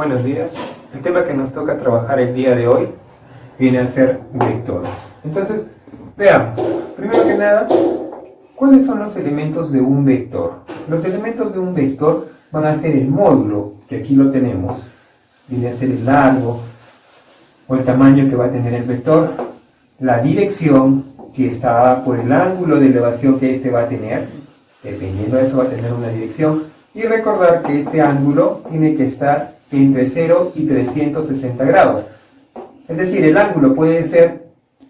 Buenos días. El tema que nos toca trabajar el día de hoy viene a ser vectores. Entonces, veamos. Primero que nada, ¿cuáles son los elementos de un vector? Los elementos de un vector van a ser el módulo, que aquí lo tenemos. Viene a ser el largo o el tamaño que va a tener el vector. La dirección, que está por el ángulo de elevación que este va a tener. Dependiendo de eso va a tener una dirección. Y recordar que este ángulo tiene que estar entre 0 y 360 grados. Es decir, el ángulo puede ser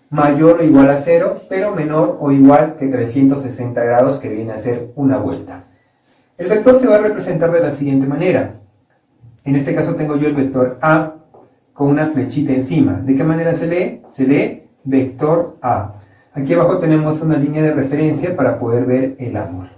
mayor o igual a 0, pero menor o igual que 360 grados, que viene a ser una vuelta. El vector se va a representar de la siguiente manera. En este caso tengo yo el vector A con una flechita encima. ¿De qué manera se lee? Se lee vector A. Aquí abajo tenemos una línea de referencia para poder ver el ángulo.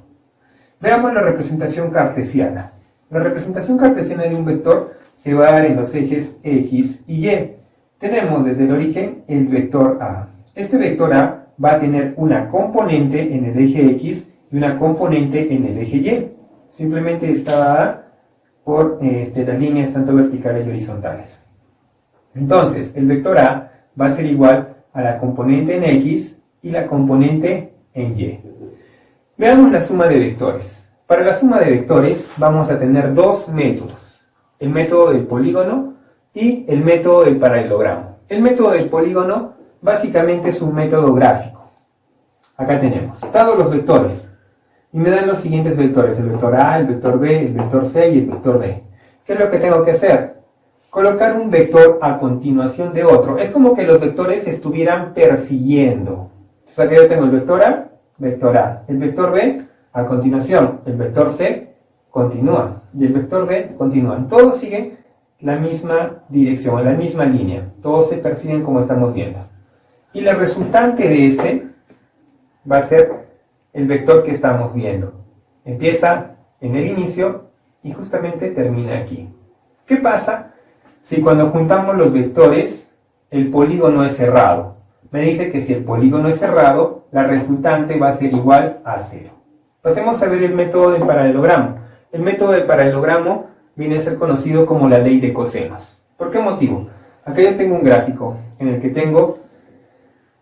Veamos la representación cartesiana. La representación cartesiana de un vector se va a dar en los ejes X y Y. Tenemos desde el origen el vector A. Este vector A va a tener una componente en el eje X y una componente en el eje Y. Simplemente está dada por las líneas tanto verticales y horizontales. Entonces, el vector A va a ser igual a la componente en X y la componente en Y. Veamos la suma de vectores. Para la suma de vectores vamos a tener dos métodos. El método del polígono y el método del paralelogramo. El método del polígono básicamente es un método gráfico. Acá tenemos todos los vectores. Y me dan los siguientes vectores. El vector A, el vector B, el vector C y el vector D. ¿Qué es lo que tengo que hacer? Colocar un vector a continuación de otro. Es como que los vectores se estuvieran persiguiendo. Entonces aquí yo tengo el vector A, el vector B, a continuación, el vector C continúa y el vector D continúa. Todos siguen la misma dirección, la misma línea. Todos se persiguen como estamos viendo. Y la resultante de este va a ser el vector que estamos viendo. Empieza en el inicio y justamente termina aquí. ¿Qué pasa si cuando juntamos los vectores el polígono es cerrado? Me dice que si el polígono es cerrado, la resultante va a ser igual a 0. Pasemos a ver el método del paralelogramo. El método del paralelogramo viene a ser conocido como la ley de cosenos. ¿Por qué motivo? Acá yo tengo un gráfico en el que tengo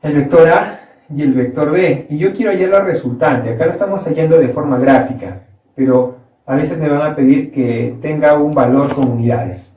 el vector A y el vector B. Y yo quiero hallar la resultante. Acá lo estamos hallando de forma gráfica, pero a veces me van a pedir que tenga un valor con unidades.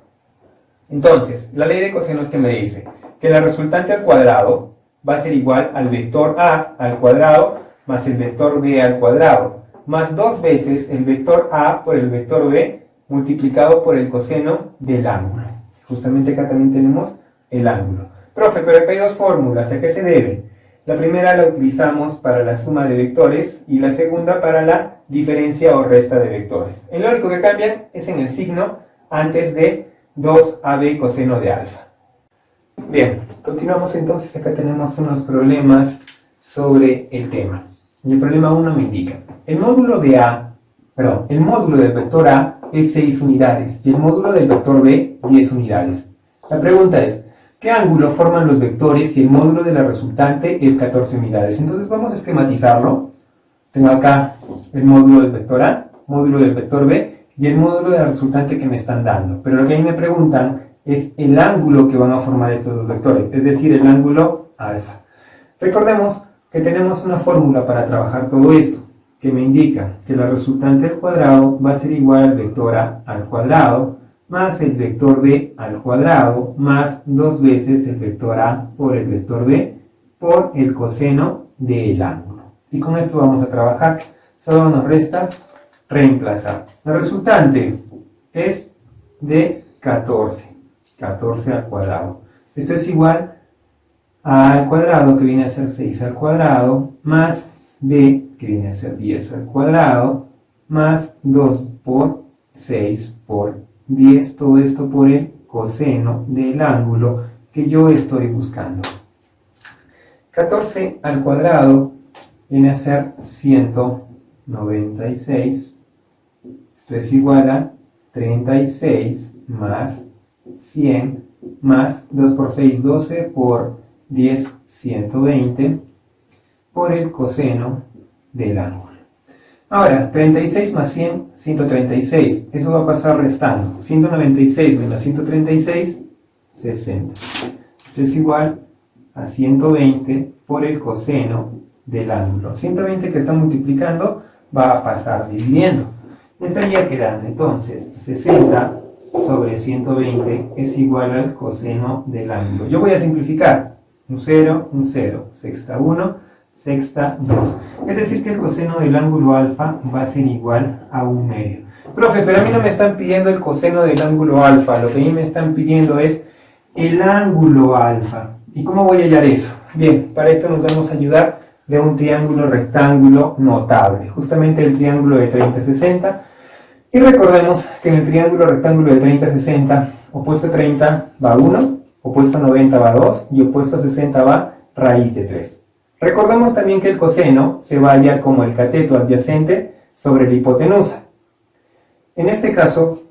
Entonces, la ley de cosenos que me dice que la resultante al cuadrado va a ser igual al vector A al cuadrado más el vector B al cuadrado, más 2 veces el vector A por el vector B multiplicado por el coseno del ángulo. Justamente acá también tenemos el ángulo. Profe, pero acá hay dos fórmulas, ¿a qué se debe? La primera la utilizamos para la suma de vectores y la segunda para la diferencia o resta de vectores. Lo único que cambian es en el signo antes de 2AB coseno de alfa. Bien, continuamos entonces. Acá tenemos unos problemas sobre el tema. Y el problema 1 me indica, el módulo del vector A es 6 unidades y el módulo del vector B 10 unidades. La pregunta es, ¿qué ángulo forman los vectores si el módulo de la resultante es 14 unidades? Entonces vamos a esquematizarlo. Tengo acá el módulo del vector A, módulo del vector B y el módulo de la resultante que me están dando. Pero lo que ahí me preguntan es el ángulo que van a formar estos dos vectores, es decir, el ángulo alfa. Recordemos que tenemos una fórmula para trabajar todo esto, que me indica que la resultante al cuadrado va a ser igual al vector A al cuadrado, más el vector B al cuadrado, más 2 veces el vector A por el vector B, por el coseno del ángulo. Y con esto vamos a trabajar. Solo nos resta reemplazar. La resultante es de 14 al cuadrado. Esto es igual A al cuadrado, que viene a ser 6 al cuadrado, más B, que viene a ser 10 al cuadrado, más 2 por 6 por 10, todo esto por el coseno del ángulo que yo estoy buscando. 14 al cuadrado viene a ser 196, esto es igual a 36 más 100 más 2 por 6, 12 por 10, 120 por el coseno del ángulo. Ahora, 36 más 100, 136. Eso va a pasar restando. 196 menos 136, 60. Esto es igual a 120 por el coseno del ángulo. 120 que está multiplicando va a pasar dividiendo. Me estaría quedando entonces 60 sobre 120 es igual al coseno del ángulo. Yo voy a simplificar. Un 0, un 0. Sexta 1, sexta 2. Es decir que el coseno del ángulo alfa va a ser igual a 1/2. Profe, pero a mí no me están pidiendo el coseno del ángulo alfa. Lo que a mí me están pidiendo es el ángulo alfa. ¿Y cómo voy a hallar eso? Bien, para esto nos vamos a ayudar de un triángulo rectángulo notable. Justamente el triángulo de 30-60. Y recordemos que en el triángulo rectángulo de 30-60, opuesto a 30 va 1, opuesto a 90 va 2 y opuesto a 60 va raíz de 3. Recordemos también que el coseno se va a hallar como el cateto adyacente sobre la hipotenusa. En este caso,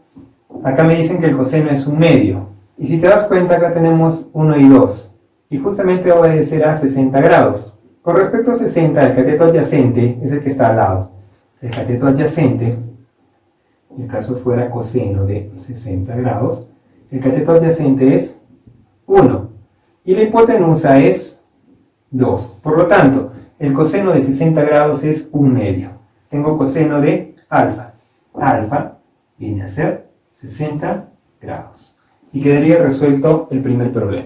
acá me dicen que el coseno es 1/2. Y si te das cuenta, acá tenemos 1 y 2. Y justamente va a obedecer a 60 grados. Con respecto a 60, el cateto adyacente es el que está al lado. El cateto adyacente, en el caso fuera coseno de 60 grados, el cateto adyacente es 1 y la hipotenusa es 2. Por lo tanto, el coseno de 60 grados es 1/2. Tengo coseno de alfa. Alfa viene a ser 60 grados. Y quedaría resuelto el primer problema.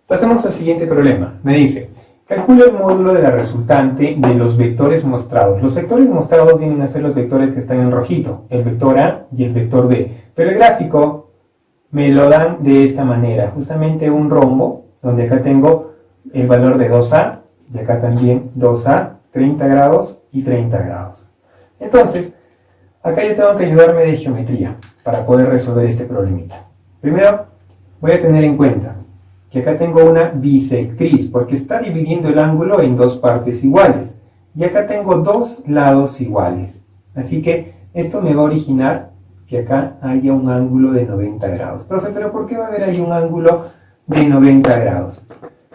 Pasamos al siguiente problema. Me dice, calcula el módulo de la resultante de los vectores mostrados. Los vectores mostrados vienen a ser los vectores que están en rojito, el vector A y el vector B. Pero el gráfico me lo dan de esta manera, justamente un rombo, donde acá tengo el valor de 2A, y acá también 2A, 30 grados y 30 grados. Entonces, acá yo tengo que ayudarme de geometría para poder resolver este problemita. Primero, voy a tener en cuenta que acá tengo una bisectriz, porque está dividiendo el ángulo en dos partes iguales. Y acá tengo dos lados iguales. Así que esto me va a originar que acá haya un ángulo de 90 grados. Profe, ¿pero por qué va a haber ahí un ángulo de 90 grados?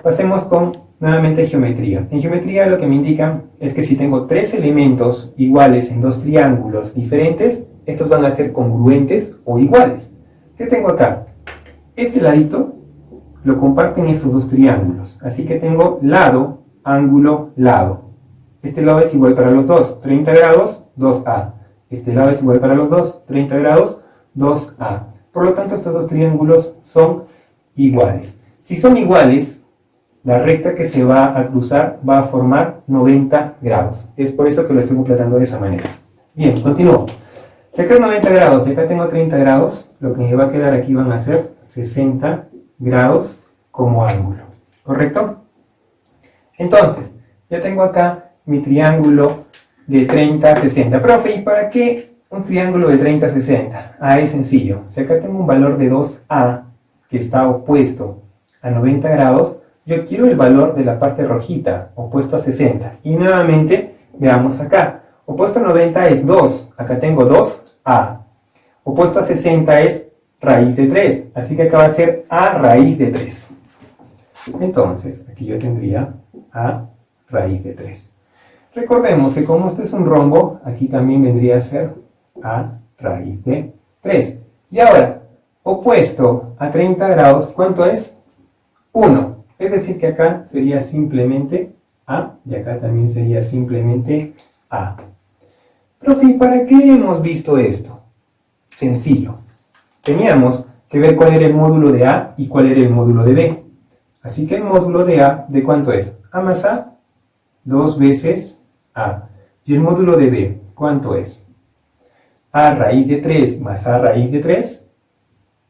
Pasemos con nuevamente geometría. En geometría lo que me indican es que si tengo tres elementos iguales en dos triángulos diferentes, estos van a ser congruentes o iguales. ¿Qué tengo acá? Este ladito lo comparten estos dos triángulos. Así que tengo lado, ángulo, lado. Este lado es igual para los dos, 30 grados, 2A. Este lado es igual para los dos, 30 grados, 2A. Por lo tanto, estos dos triángulos son iguales. Si son iguales, la recta que se va a cruzar va a formar 90 grados. Es por eso que lo estoy completando de esa manera. Bien, continúo. Si acá es 90 grados y acá tengo 30 grados, lo que me va a quedar aquí van a ser 60 grados como ángulo. ¿Correcto? Entonces, ya tengo acá mi triángulo de 30-60. Profe, ¿y para qué un triángulo de 30-60? Ah, es sencillo. Si acá tengo un valor de 2A que está opuesto a 90 grados, yo quiero el valor de la parte rojita, opuesto a 60. Y nuevamente, veamos acá. Opuesto a 90 es 2. Acá tengo 2A. Opuesto a 60 es raíz de 3. Así que acá va a ser A raíz de 3. Entonces, aquí yo tendría A raíz de 3. Recordemos que como este es un rombo, aquí también vendría a ser A raíz de 3. Y ahora, opuesto a 30 grados, ¿cuánto es? 1. Es decir que acá sería simplemente A y acá también sería simplemente A. Profe, ¿y para qué hemos visto esto? Sencillo. Teníamos que ver cuál era el módulo de A y cuál era el módulo de B. Así que el módulo de A, ¿de cuánto es? A más A, 2 veces A. Y el módulo de B, ¿cuánto es? A raíz de 3 más A raíz de 3,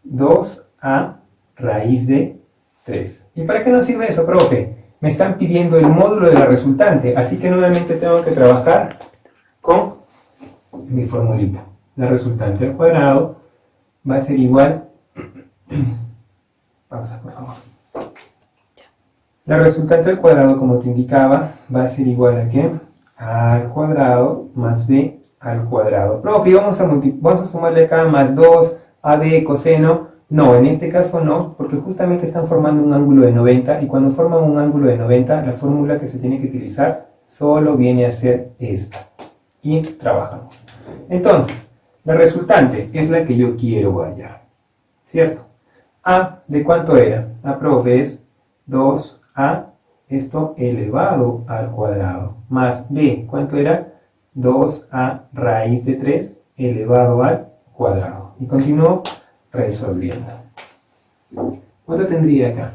2A raíz de 3. ¿Y para qué nos sirve eso, profe? Me están pidiendo el módulo de la resultante, así que nuevamente tengo que trabajar con mi formulita. La resultante al cuadrado va a ser igual... Pausa, por favor. La resultante al cuadrado, como te indicaba, va a ser igual a ¿qué? A al cuadrado más B al cuadrado. Profe, vamos a sumarle acá más 2, AB coseno. No, en este caso no, porque justamente están formando un ángulo de 90 y cuando forman un ángulo de 90, la fórmula que se tiene que utilizar solo viene a ser esta. Y trabajamos. Entonces, la resultante es la que yo quiero hallar. ¿Cierto? A, ¿de cuánto era? A, profe, es 2A, esto elevado al cuadrado. Más B, ¿cuánto era? 2A raíz de 3 elevado al cuadrado. Y continúo resolviendo. ¿Cuánto tendría acá?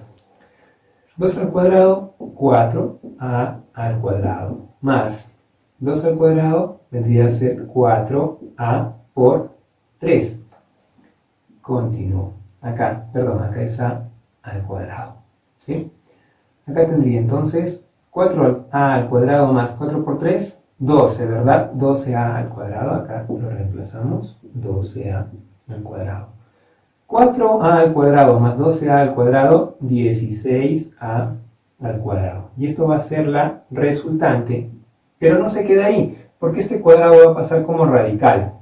2 al cuadrado, 4A al cuadrado. Más 2 al cuadrado vendría a ser 4A por 3. Continúo. Acá es A al cuadrado. ¿Sí? Acá tendría entonces 4A al cuadrado más 4 por 3, 12, ¿verdad? 12A al cuadrado. Acá lo reemplazamos. 12A al cuadrado. 4A al cuadrado más 12A al cuadrado, 16A al cuadrado. Y esto va a ser la resultante, pero no se queda ahí, porque este cuadrado va a pasar como radical.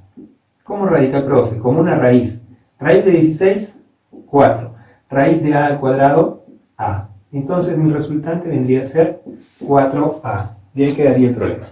¿Cómo radical, profe? Como una raíz. Raíz de 16, 4. Raíz de A al cuadrado, A. Entonces mi resultante vendría a ser 4A. Y ahí quedaría el problema.